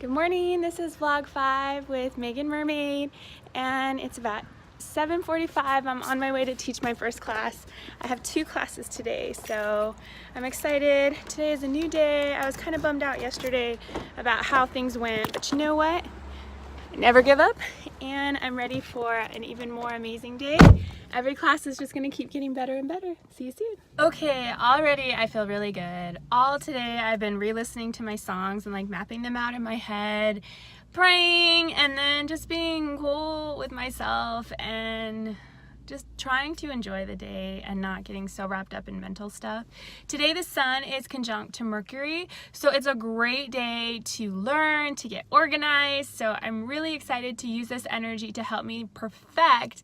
Good morning, this is vlog 5 with Meagan Mermaid, and it's about 7:45. I'm on my way to teach my first class. I have 2 classes today, so I'm excited. Today is a new day. I was kind of bummed out yesterday about how things went, but you know what? I never give up, and I'm ready for an even more amazing day. Every class is just gonna keep getting better and better. See you soon. Okay, already I feel really good. All today I've been re-listening to my songs and like mapping them out in my head, praying, and then just being cool with myself and just trying to enjoy the day and not getting so wrapped up in mental stuff. Today the sun is conjunct to Mercury, so it's a great day to learn, to get organized. So I'm really excited to use this energy to help me perfect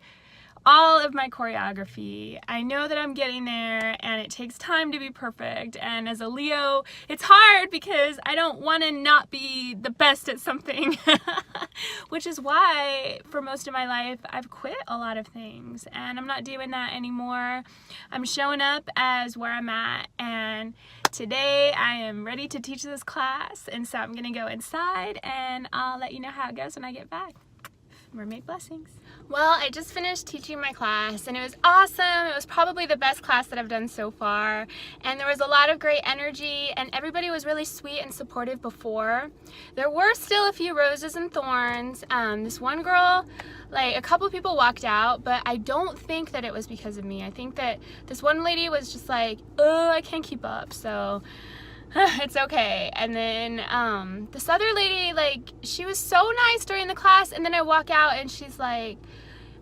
all of my choreography. I know that I'm getting there and it takes time to be perfect, and as a Leo it's hard because I don't want to not be the best at something which is why for most of my life I've quit a lot of things, and I'm not doing that anymore. I'm showing up as where I'm at, and today I am ready to teach this class, and so I'm gonna go inside and I'll let you know how it goes when I get back. Mermaid blessings. Well, I just finished teaching my class and it was awesome. It was probably the best class that I've done so far, and there was a lot of great energy and everybody was really sweet and supportive before. There were still a few roses and thorns. This one girl, like a couple people walked out, but I don't think that it was because of me. I think that this one lady was just like, oh, I can't keep up, so it's okay. And then this other lady, like, she was so nice during the class, and then I walk out and she's like,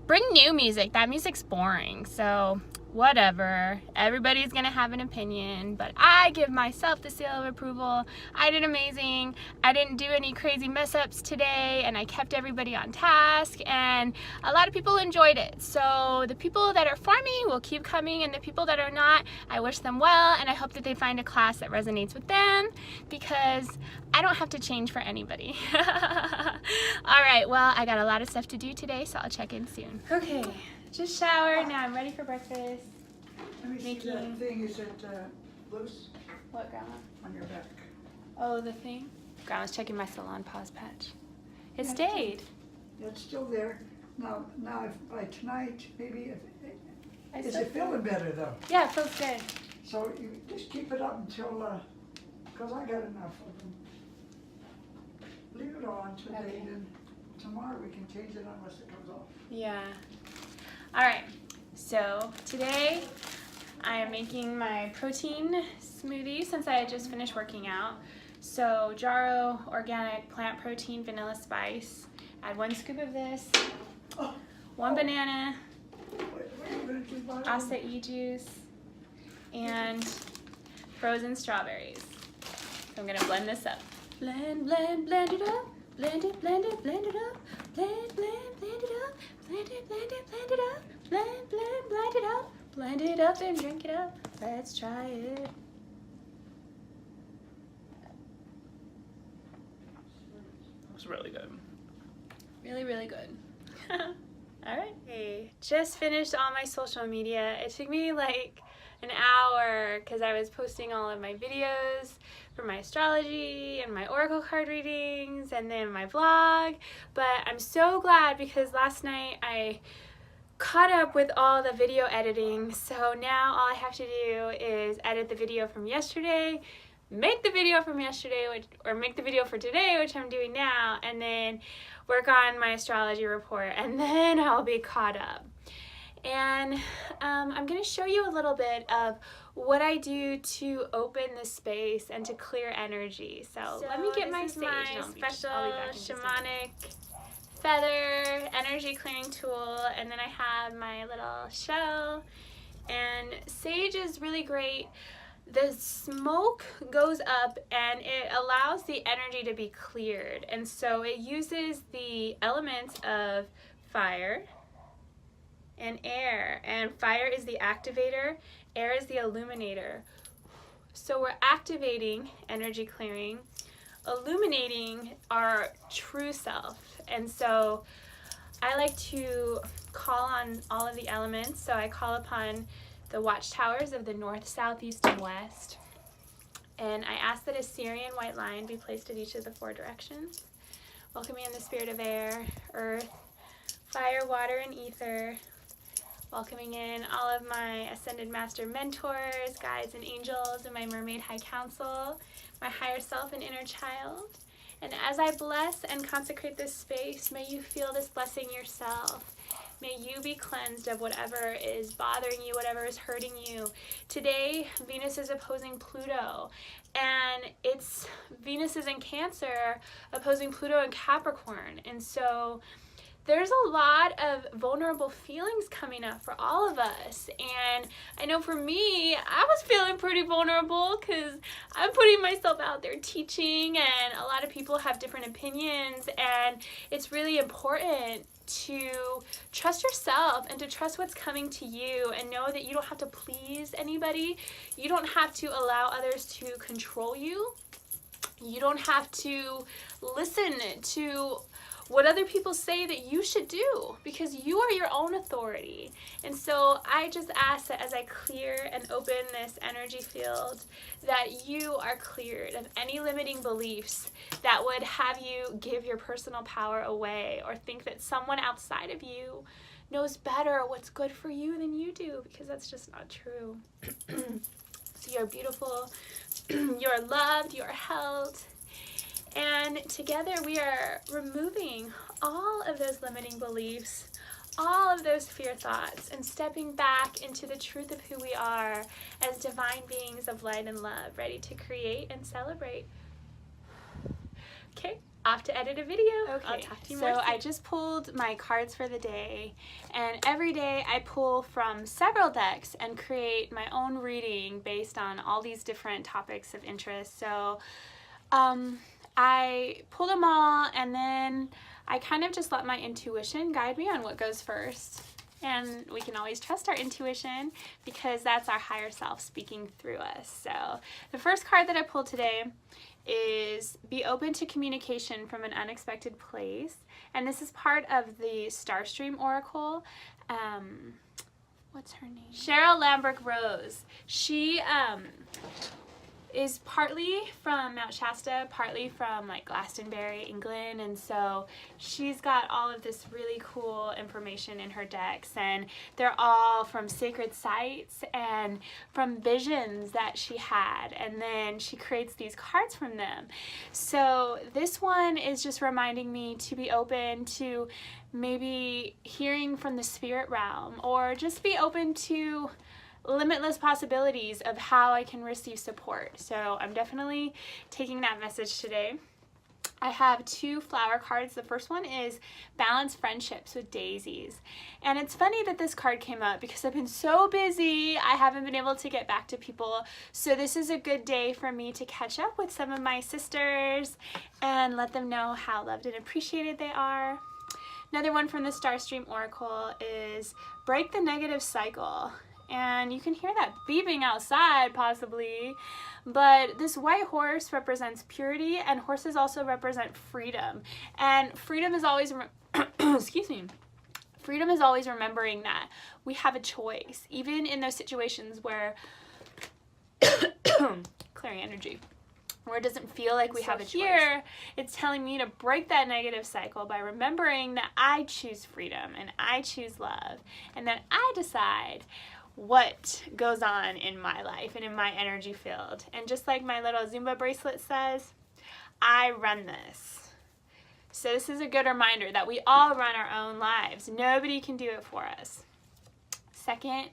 bring new music, that music's boring. So whatever, everybody's gonna have an opinion, but I give myself the seal of approval. I did amazing. I didn't do any crazy mess ups today, and I kept everybody on task, and a lot of people enjoyed it. So the people that are for me will keep coming, and the people that are not, I wish them well, and I hope that they find a class that resonates with them, because I don't have to change for anybody. All right, well, I got a lot of stuff to do today, so I'll check in soon. Okay, just showered, now I'm ready for breakfast. Let me see that thing. Is it loose? What, Grandma? On your back. Oh, the thing? Grandma's checking my salon pause patch. It stayed. It's still there. Now if by tonight, maybe if, is still it feeling better though? Yeah, it feels good. So you just keep it up until, because I got enough of them. Leave it on today, Okay. then tomorrow we can change it unless it comes off. Yeah. All right, so today I am making my protein smoothie since I had just finished working out. So Jarrow organic plant protein vanilla spice. Add 1 scoop of this, 1 banana, What are you going to do about it? acai juice, and frozen strawberries. So I'm gonna blend this up. Blend, blend, blend it up. Blend it, blend it, blend it up. Blend, blend, blend it up. Blend it, blend it, blend it up. Blend, blend, blend it up. Blend it up and drink it up. Let's try it. It's really good. Really, really good. All right. Hey, just finished all my social media. It took me like an hour because I was posting all of my videos for my astrology and my oracle card readings and then my vlog, but I'm so glad because last night I caught up with all the video editing, so now all I have to do is edit the video from yesterday, make the video from yesterday, or make the video for today, which I'm doing now, and then work on my astrology report, and then I'll be caught up. And I'm going to show you a little bit of what I do to open the space and to clear energy. So let me get my special shamanic feather energy clearing tool, and then I have my little shell. And sage is really great. The smoke goes up and it allows the energy to be cleared, and so it uses the elements of fire and air, and fire is the activator, air is the illuminator. So we're activating energy clearing, illuminating our true self, and so I like to call on all of the elements. So I call upon the watchtowers of the north, south, east, and west. And I ask that a Syrian white line be placed at each of the 4 directions, welcoming in the spirit of air, earth, fire, water, and ether, welcoming in all of my Ascended Master mentors, guides, and angels, and my Mermaid High Council, my higher self and inner child. And as I bless and consecrate this space, may you feel this blessing yourself. May you be cleansed of whatever is bothering you, whatever is hurting you. Today, Venus is opposing Pluto, and Venus is in Cancer, opposing Pluto in Capricorn. And so there's a lot of vulnerable feelings coming up for all of us. And I know for me, I was feeling pretty vulnerable because I'm putting myself out there teaching, and a lot of people have different opinions, and it's really important to trust yourself and to trust what's coming to you, and know that you don't have to please anybody. You don't have to allow others to control you. You don't have to listen to what other people say that you should do, because you are your own authority. And so I just ask that as I clear and open this energy field, that you are cleared of any limiting beliefs that would have you give your personal power away, or think that someone outside of you knows better what's good for you than you do, because that's just not true. So you're beautiful, you're loved, you're held. And together we are removing all of those limiting beliefs, all of those fear thoughts, and stepping back into the truth of who we are as divine beings of light and love, ready to create and celebrate. Okay, off to edit a video. Okay, I'll talk to you more soon. I just pulled my cards for the day, and every day I pull from several decks and create my own reading based on all these different topics of interest. So I pulled them all, and then I kind of just let my intuition guide me on what goes first. And we can always trust our intuition, because that's our higher self speaking through us. So the first card that I pulled today is be open to communication from an unexpected place. And this is part of the Starstream Oracle. What's her name? Cheryl Lambrick Rose. She is partly from Mount Shasta, partly from like Glastonbury, England, and so she's got all of this really cool information in her decks, and they're all from sacred sites and from visions that she had, and then she creates these cards from them. So this one is just reminding me to be open to maybe hearing from the spirit realm, or just be open to limitless possibilities of how I can receive support. So I'm definitely taking that message today. I have 2 flower cards. The first one is Balance Friendships with Daisies. And it's funny that this card came up because I've been so busy, I haven't been able to get back to people. So this is a good day for me to catch up with some of my sisters and let them know how loved and appreciated they are. Another one from the Starstream Oracle is Break the Negative Cycle. And you can hear that beeping outside possibly, but this white horse represents purity, and horses also represent freedom. And freedom is always excuse me. Freedom is always remembering that we have a choice, even in those situations where clearing energy, where it doesn't feel like we have a choice. Here, it's telling me to break that negative cycle by remembering that I choose freedom and I choose love, and that I decide what goes on in my life and in my energy field. And just like my little Zumba bracelet says, I run this. So this is a good reminder that we all run our own lives. Nobody can do it for us. Second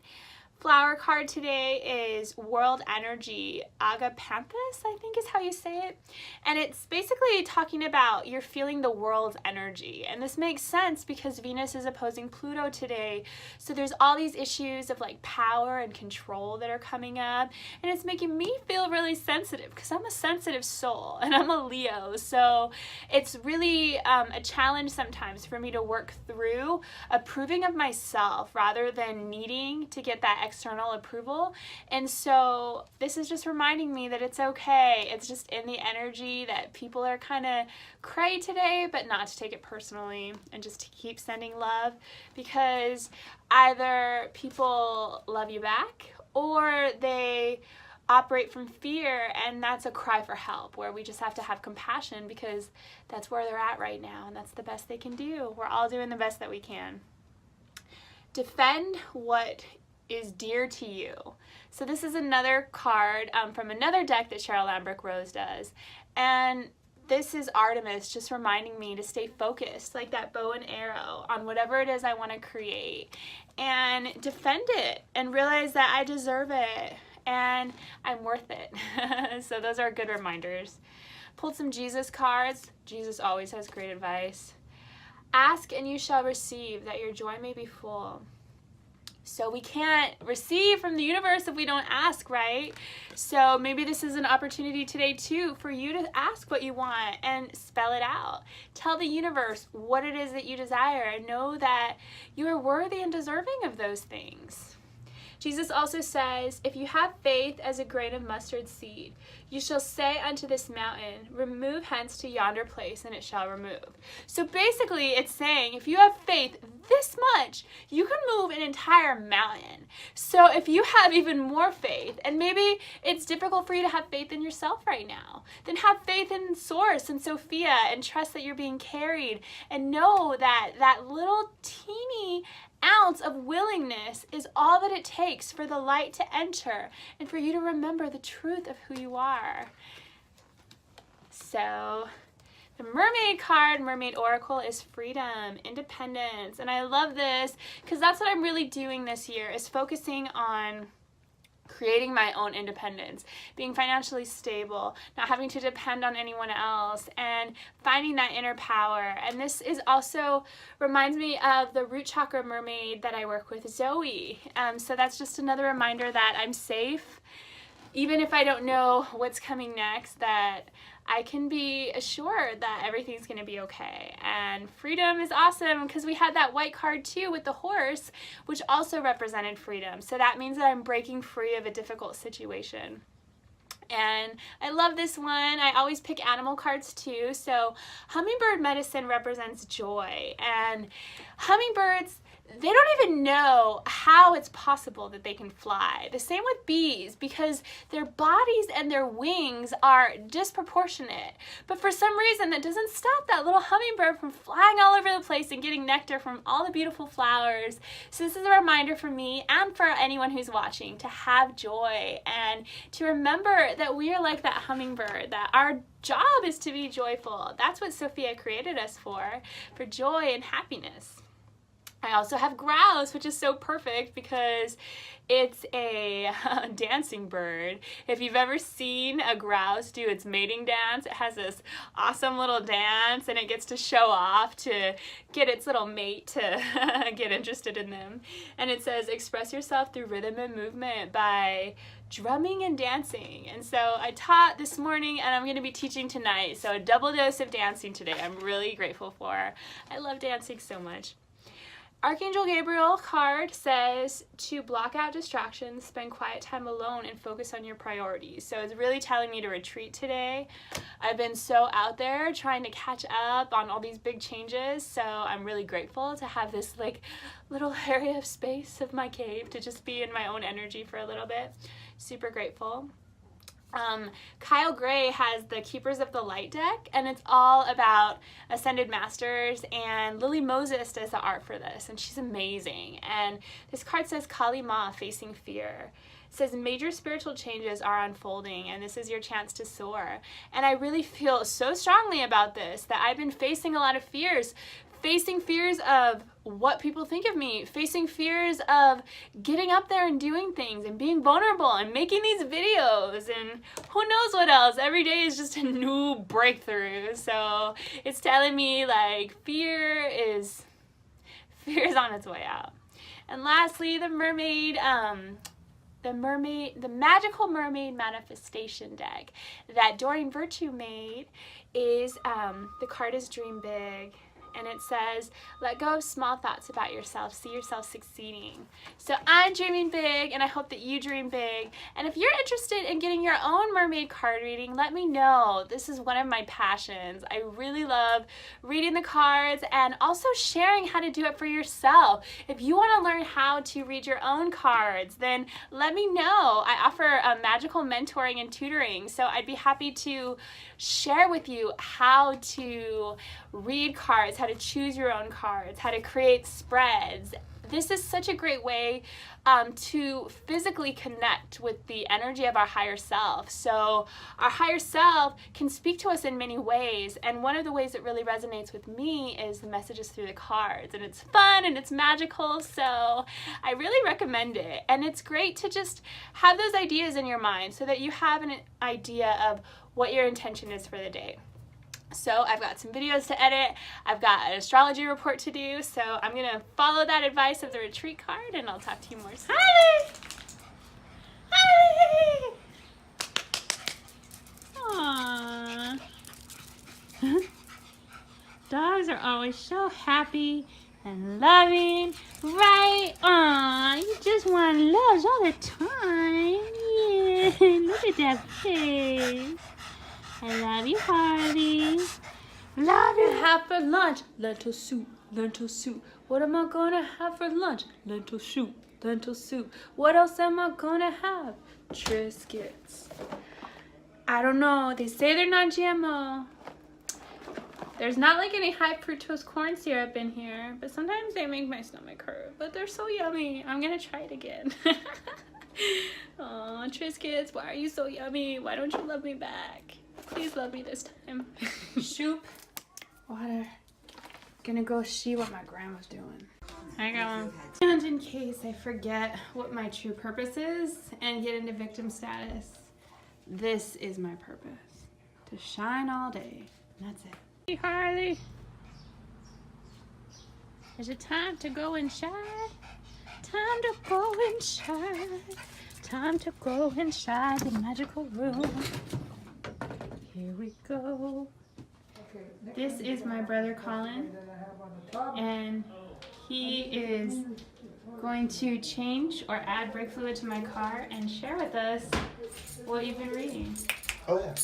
flower card today is World Energy. Agapanthus, I think is how you say it. And it's basically talking about you're feeling the world's energy. And this makes sense because Venus is opposing Pluto today. So there's all these issues of like power and control that are coming up. And it's making me feel really sensitive because I'm a sensitive soul and I'm a Leo. So it's really a challenge sometimes for me to work through approving of myself rather than needing to get that external approval. And so this is just reminding me that it's okay. It's just in the energy that people are kind of cray today, but not to take it personally and just to keep sending love, because either people love you back or they operate from fear, and that's a cry for help, where we just have to have compassion because that's where they're at right now, and that's the best they can do. We're all doing the best that we can. Defend what is dear to you. So this is another card from another deck that Cheryl Lambrick Rose does, and this is Artemis just reminding me to stay focused, like that bow and arrow, on whatever it is I want to create, and defend it and realize that I deserve it and I'm worth it. So those are good reminders. Pulled some Jesus cards. Jesus always has great advice. Ask and you shall receive, that your joy may be full. So we can't receive from the universe if we don't ask, right? So maybe this is an opportunity today too for you to ask what you want and spell it out. Tell the universe what it is that you desire and know that you are worthy and deserving of those things. Jesus also says, if you have faith as a grain of mustard seed, you shall say unto this mountain, remove hence to yonder place, and it shall remove. So basically it's saying, if you have faith this much, you can move an entire mountain. So if you have even more faith, and maybe it's difficult for you to have faith in yourself right now, then have faith in Source and Sophia and trust that you're being carried, and know that that little teeny ounce of willingness is all that it takes for the light to enter and for you to remember the truth of who you are. So the Mermaid card, Mermaid Oracle, is freedom, independence, and I love this because that's what I'm really doing this year, is focusing on creating my own independence, being financially stable, not having to depend on anyone else, and finding that inner power. And this is also reminds me of the root chakra mermaid that I work with, Zoe. So that's just another reminder that I'm safe, even if I don't know what's coming next, that I can be assured that everything's going to be okay. And freedom is awesome because we had that white card too with the horse, which also represented freedom. So that means that I'm breaking free of a difficult situation. And I love this one. I always pick animal cards too. So hummingbird medicine represents joy. And hummingbirds, they don't even know how it's possible that they can fly. The same with bees, because their bodies and their wings are disproportionate. But for some reason, that doesn't stop that little hummingbird from flying all over the place and getting nectar from all the beautiful flowers. So this is a reminder for me and for anyone who's watching to have joy and to remember that we are like that hummingbird, that our job is to be joyful. That's what Sophia created us for joy and happiness. I also have grouse, which is so perfect because it's a dancing bird. If you've ever seen a grouse do its mating dance, it has this awesome little dance and it gets to show off to get its little mate to get interested in them. And it says, express yourself through rhythm and movement by drumming and dancing. And so I taught this morning and I'm going to be teaching tonight. So a double dose of dancing today. I'm really grateful for. I love dancing so much. Archangel Gabriel card says to block out distractions, spend quiet time alone, and focus on your priorities. So it's really telling me to retreat today. I've been so out there trying to catch up on all these big changes, so I'm really grateful to have this like little area of space of my cave to just be in my own energy for a little bit. Super grateful. Kyle Gray has the Keepers of the Light deck, and it's all about Ascended Masters, and Lily Moses does the art for this, and she's amazing. And this card says Kali Ma, facing fear. It says major spiritual changes are unfolding, and this is your chance to soar. And I really feel so strongly about this, that I've been facing a lot of fears. Facing fears of what people think of me, facing fears of getting up there and doing things and being vulnerable and making these videos and who knows what else. Every day is just a new breakthrough. So it's telling me like fear is on its way out. And lastly, the mermaid, the Magical Mermaid Manifestation deck that Doreen Virtue made is, the card is Dream Big. and it says, let go of small thoughts about yourself, see yourself succeeding. So I'm dreaming big, and I hope that you dream big. And if you're interested in getting your own mermaid card reading, let me know. This is one of my passions. I really love reading the cards and also sharing how to do it for yourself. If you want to learn how to read your own cards, then let me know. I offer magical mentoring and tutoring, so I'd be happy to share with you how to read cards, how to choose your own cards, how to create spreads. This is such a great way to physically connect with the energy of our higher self. So our higher self can speak to us in many ways, and one of the ways that really resonates with me is the messages through the cards, and it's fun and it's magical, so I really recommend it. And it's great to just have those ideas in your mind so that you have an idea of what your intention is for the day. So I've got some videos to edit, I've got an astrology report to do, so I'm going to follow that advice of the retreat card, and I'll talk to you more soon. Hi! Hi! Aww. Dogs are always so happy and loving, right? Aw, you just want loves all the time. Yeah, look at that face. I love you, Harley. Love you. Have for lunch, lentil soup, lentil soup. What am I gonna have for lunch? Lentil soup, lentil soup. What else am I gonna have? Triscuits. I don't know. They say they're not GMO. There's not like any high fructose corn syrup in here, but sometimes they make my stomach hurt. But they're so yummy. I'm gonna try it again. Aw, Triscuits, why are you so yummy? Why don't you love me back? Please love me this time. Soup, water. Gonna go see what my grandma's doing. I got one. And in case I forget what my true purpose is and get into victim status, this is my purpose. To shine all day. And that's it. Hey, Harley. Is it time to go and shine? Time to go and shine. Time to go and shine the magical room. Here we go. This is my brother Colin, and he is going to change or add brake fluid to my car and share with us what you've been reading. Oh yeah.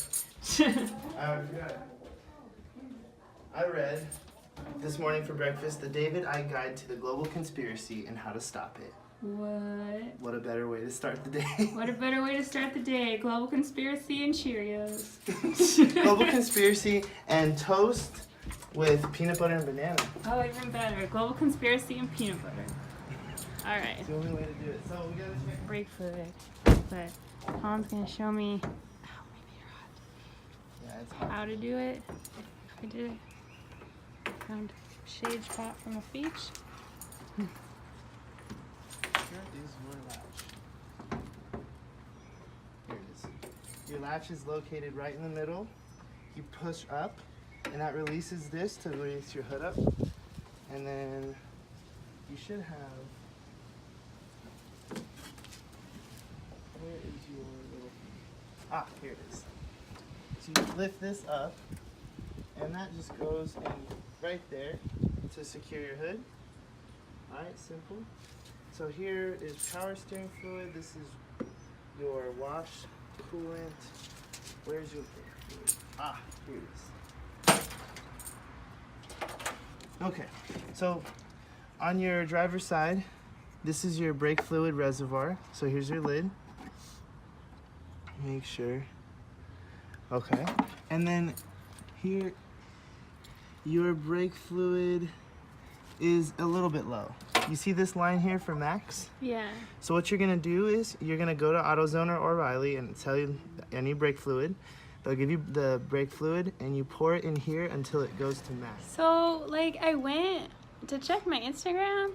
I read this morning for breakfast the David Icke Guide to the Global Conspiracy and How to Stop It. What a better way to start the day. What a better way to start the day. Global Conspiracy and Cheerios. Global Conspiracy and toast with peanut butter and banana. Oh, even better. Global Conspiracy and peanut butter. All right. It's the only way to do it. So we gotta check. Brake fluid. But Colin's going to show me Yeah, it's hot. how to do it. I did it. Found shade spot from a beach. Here is your latch. Here it is. Your latch is located right in the middle. You push up, and that releases this to release your hood up. And then you should have. Where is your little. Ah, here it is. So you lift this up, and that just goes in right there to secure your hood. Alright, simple. So here is power steering fluid. This is your wash coolant. Where's your brake fluid? Ah, here it is. Okay, so on your driver's side, this is your brake fluid reservoir. So here's your lid. Make sure. Okay, and then here, your brake fluid is a little bit low. You see this line here for max? Yeah. So what you're gonna do is you're gonna go to AutoZone or O'Reilly and tell you I need brake fluid. They'll give you the brake fluid and you pour it in here until it goes to max. So, like, I went to check my Instagram,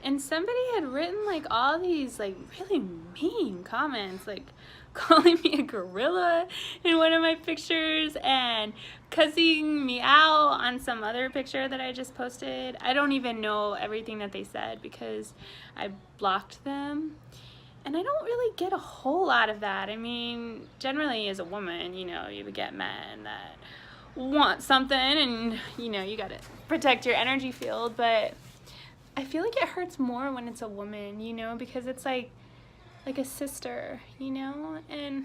and somebody had written, like, all these, like, really mean comments, like, calling me a gorilla in one of my pictures and cussing me out on some other picture that I just posted. I don't even know everything that they said because I blocked them. And I don't really get a whole lot of that. I mean, generally as a woman, you know, you would get men that want something and, you know, you gotta protect your energy field, but I feel like it hurts more when it's a woman, you know, because it's like a sister, you know, and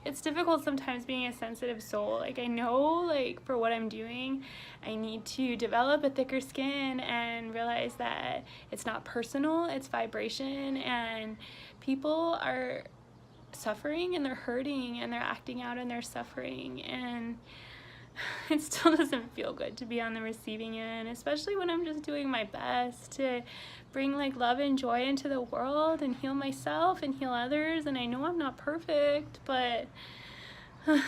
it's difficult sometimes being a sensitive soul. Like, I know, like, for what I'm doing, I need to develop a thicker skin and realize that it's not personal, it's vibration, and people are suffering and they're hurting and they're acting out and they're suffering, and it still doesn't feel good to be on the receiving end, especially when I'm just doing my best to bring like love and joy into the world and heal myself and heal others. And I know I'm not perfect, but I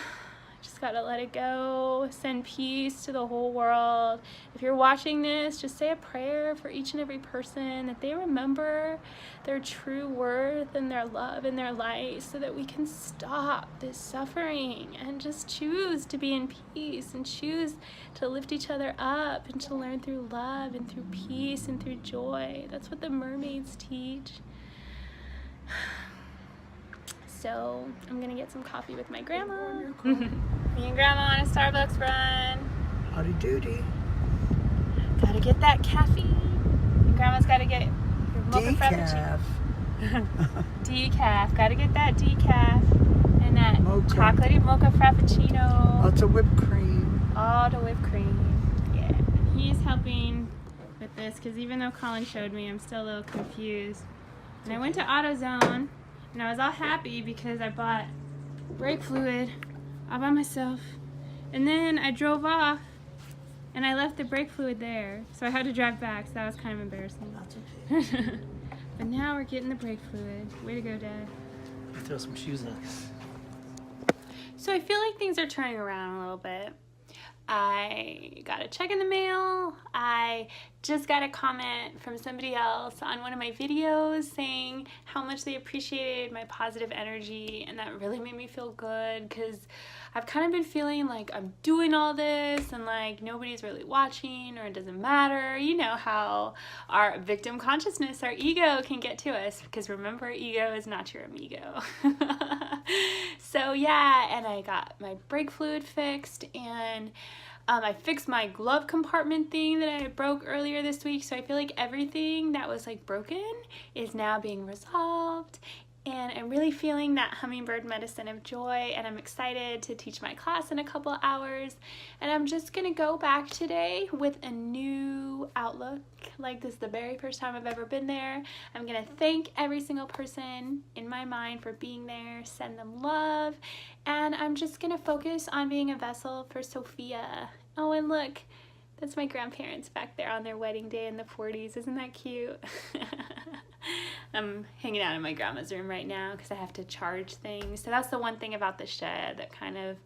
just gotta let it go, send peace to the whole world. If you're watching this, just say a prayer for each and every person, that they remember their true worth and their love and their light, so that we can stop this suffering and just choose to be in peace and choose to lift each other up and to learn through love and through peace and through joy. That's what the mermaids teach. So I'm gonna get some coffee with my grandma. Me and grandma on a Starbucks run. Howdy doody. Gotta get that caffeine. And grandma's gotta get your mocha frappuccino. Decaf. Gotta get that decaf. And that Mocha. chocolatey mocha frappuccino. Lots of whipped cream. All the whipped cream. Yeah. And he's helping with this because even though Colin showed me, I'm still a little confused. And I went to AutoZone. And I was all happy because I bought brake fluid all by myself. And then I drove off and I left the brake fluid there. So I had to drive back, so that was kind of embarrassing. That's okay. But now we're getting the brake fluid. Way to go, Dad. Throw some shoes on. So I feel like things are turning around a little bit. I got a check in the mail. I just got a comment from somebody else on one of my videos saying how much they appreciated my positive energy, and that really made me feel good because I've kind of been feeling like I'm doing all this and like nobody's really watching or it doesn't matter. You know how our victim consciousness, our ego can get to us, because remember, ego is not your amigo. So yeah, and I got my brake fluid fixed, and I fixed my glove compartment thing that I broke earlier this week. So I feel like everything that was like broken is now being resolved. And I'm really feeling that hummingbird medicine of joy, and I'm excited to teach my class in a couple hours. And I'm just gonna go back today with a new outlook, like this is the very first time I've ever been there. I'm gonna thank every single person in my mind for being there, send them love, and I'm just gonna focus on being a vessel for Sophia. Oh, and look, that's my grandparents back there on their wedding day in the 40s. Isn't that cute? I'm hanging out in my grandma's room right now because I have to charge things. So that's the one thing about the shed that kind of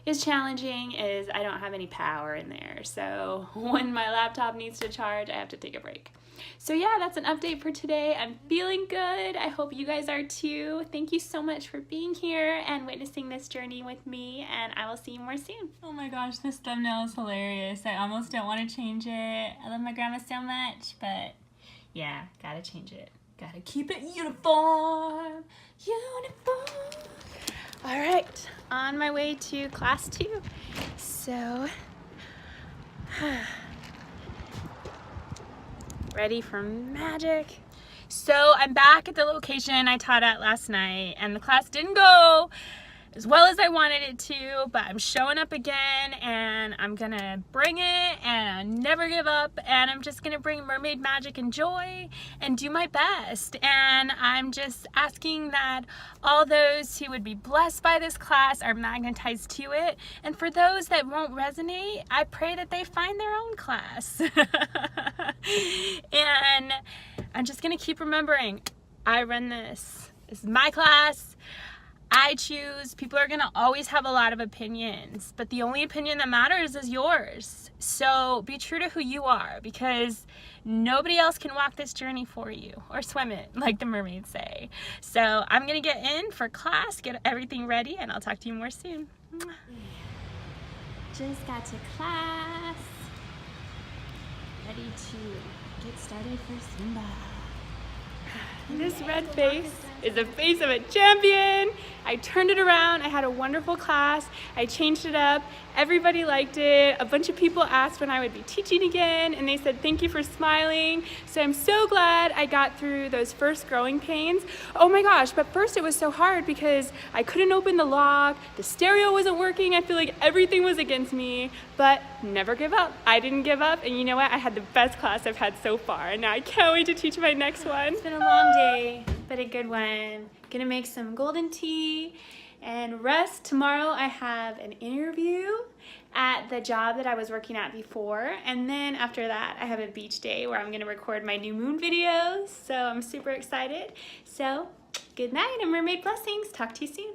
is challenging, is I don't have any power in there. So when my laptop needs to charge, I have to take a break. So yeah, that's an update for today. I'm feeling good. I hope you guys are too. Thank you so much for being here and witnessing this journey with me, and I will see you more soon. Oh my gosh, this thumbnail is hilarious. I almost don't want to change it. I love my grandma so much, but yeah, gotta change it. Gotta keep it uniform. Uniform. All right, on my way to class 2. So, ready for magic. So I'm back at the location I taught at last night, and the class didn't go as well as I wanted it to, but I'm showing up again, and I'm gonna bring it and never give up, and I'm just gonna bring mermaid magic and joy and do my best. And I'm just asking that all those who would be blessed by this class are magnetized to it, and for those that won't resonate, I pray that they find their own class. And I'm just gonna keep remembering, I run this. This is my class. I choose. People are gonna always have a lot of opinions, but the only opinion that matters is yours. So be true to who you are, because nobody else can walk this journey for you or swim it, like the mermaids say. So I'm gonna get in for class, get everything ready, and I'll talk to you more soon. Just got to class. Ready to get started for Zumba. This red face is the face of a champion. I turned it around. I had a wonderful class. I changed it up. Everybody liked it. A bunch of people asked when I would be teaching again, and they said thank you for smiling. So I'm so glad I got through those first growing pains. Oh my gosh, but first it was so hard because I couldn't open the lock, the stereo wasn't working, I feel like everything was against me, but never give up. I didn't give up, and you know what? I had the best class I've had so far, and now I can't wait to teach my next one. It's been a long day, but a good one. Gonna make some golden tea and rest. Tomorrow I have an interview at the job that I was working at before, and then after that I have a beach day where I'm gonna record my new moon videos, so I'm super excited. So good night and mermaid blessings. Talk to you soon.